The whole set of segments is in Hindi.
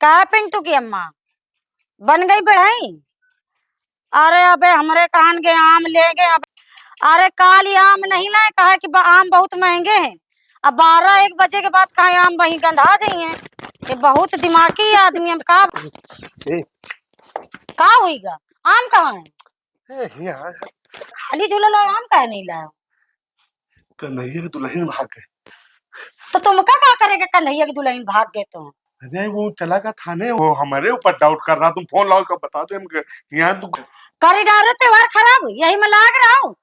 क्या पिंटू की अम्मा बन गई बढ़ई। अरे अबे हमरे कान के आम ले गए अब। अरे काली आम नहीं लाए, कहा कि आम बहुत महंगे हैं। अब 12-1 बजे के बाद कहा आम वहीं गंधा जाइए। ये बहुत दिमागी आदमी हम का हुईगा। आम कहाँ है? यहाँ खाली झूला ला आम का नहीं लाया। कन्हैया की दुल्हन भाग गए। तो तुम क्या करेगा कन्हैया की दुल्हन भाग गए तो? अरे वो चला का थाने, वो हमारे ऊपर डाउट कर रहा। तुम फोन लाओ कब बता दे हमके। यहाँ तू कर डालो त्योहार खराब यही मैं लाग रहा हूँ।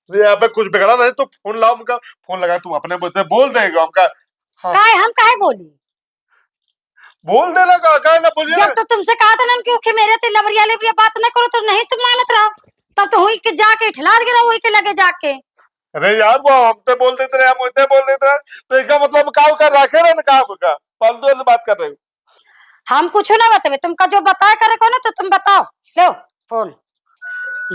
यहाँ पे कुछ बिगड़ा नहीं तो फोन लाओ। हमका फोन लगा, तुम अपने बोलते बोल देगा हमका। हाँ काहे हम काहे बोली? बोल देना का ना बोलिए। जब तो तुमसे कहा था ना क्योंकि मेरे ते लबरिया लबरिया बात न करो तो नहीं तुम मानत रहो। तब तो हुई के जाके ठिला गिरा हुई के लगे जाके। अरे यार वो हमसे बोल देते रहे, हम उनसे बोल देते रहे, तो इसका मतलब काम कर रखे रहे ना काम का। फालतू से बात कर रहे हो। हम कुछ ना बतावे, तुमका जो बताया करे को ना तो तुम बताओ। लो फोन।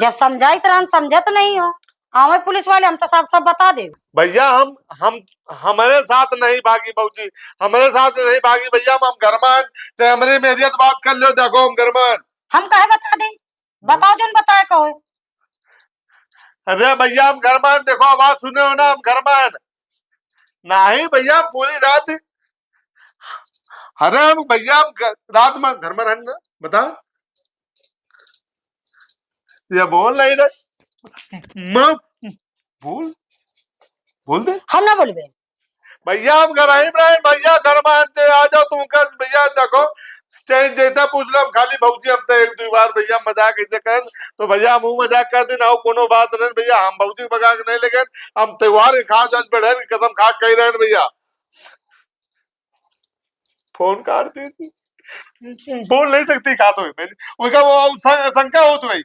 जब समझाई तरह समझत नहीं हो। आवे पुलिस वाले हम तो सब बता दे। भैया हम हमारे साथ नहीं भागी बहूजी, हमारे साथ नहीं भागी भैया। हम गरमान चाहे हमारी मेहरियत बात कर लो, देखो हम गरमान। हम काहे बता दे? बताओ जो बताया कहो। अरे भैया हम गरमान, देखो आवाज सुने हो ना, हम गरमान नहीं भैया। पूरी रात अरे हम भैया हम रात में घर में रहना। बता ये बोल नहीं रहे। मैं बोल बोल दे। हम ना बोलबे भैया हम घर आई भैया घर मानते आ जाओ तुम कर भैया। देखो चाहे जैसा पूछ लो, हम खाली भौजी हम तो 1-2 बार भैया मजाक ऐसे कर तो भैया मुंह मजाक कर देना हो कोनो बात नहीं भैया। हम भौजी भगा के नहीं लेकिन हम त्योहार खा जज बैठे कसम खा कही रहे भैया। फोन काट दी बोल नहीं सकती कहा तो मैंने उनका वो शंका हो तो भाई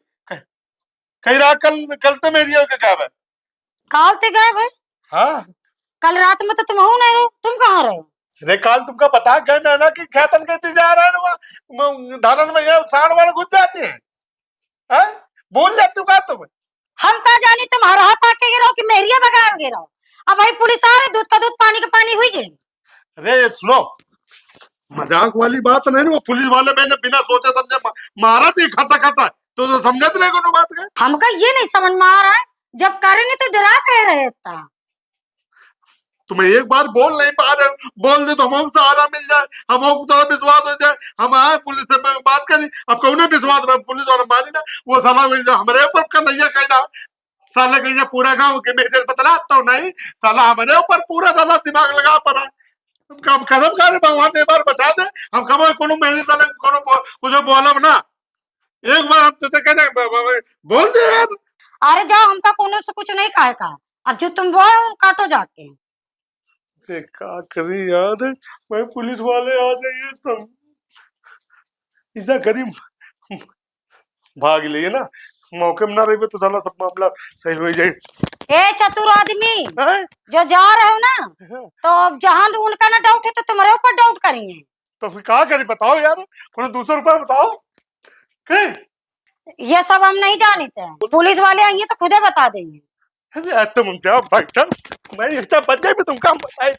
कही रहा कल कल तो मेरी क्या है। काल ते गए भाई। हाँ कल रात में तो तुम हो नहीं रहो, तुम कहाँ रहे? अरे काल तुमका पता गए ना कि खेतन कहते जा रहा है धानन में साण वाण घुस जाते हैं। बोल जा तू का तुम। हम कहा जानी तुम हर हाथ आके गिरो कि मेहरिया भगा गिरो। अब भाई पुलिस आ रही, दूध का दूध पानी का पानी हुई जे। अरे सुनो मजाक वाली बात नहीं ना। वो पुलिस वाले मैंने बिना सोचे समझे मारा थी खाता खाता तो समझत रहे कोनो बात का। हमका ये नहीं समझ में आ रहा है जब करे नहीं तो डरा कह रहे था। तुम्हें एक बार बोल नहीं पा रहे, बोल दे तो हम सहारा मिल जाए, हम थोड़ा विश्वास हो जाए। हम आए पुलिस से बात करी, अब कौन विश्वास में पुलिस वाला मानी ना। वो साला हमारे ऊपर कन्हैया कहना साला कहीं पूरा गांव के मेरे बतला तो नहीं साला हमारे ऊपर पूरा साला दिमाग लगा पड़ा। हम कदम खा रहे भगवान एक बार बचा दे। हम कब कोनो महीने साले कोनो कुछ बोलब ना। एक बार हम तुझे कहने बोल दे यार। अरे जाओ, हमका कोनो से कुछ नहीं कहे का। अब जो तुम बोलो काटो जाके। से क्या करी यार, मैं पुलिस वाले आ जाइए तुम ऐसा गरीब भाग लिए ना। मौके में ना रही तो साला सब मामला सही हो जाए। ए चतुर आदमी जो जा रहे हो ना, तो जहां उनका ना डाउट है तो तुम्हारे ऊपर डाउट करेंगे। तो फिर क्या करें बताओ यार, कोई दूसरा रुपया बताओ। ये सब हम नहीं जानते, पुलिस वाले आएंगे तो खुदे बता देंगे। तुम क्या भाई मैं इतना बच जाए तुम काम बताए।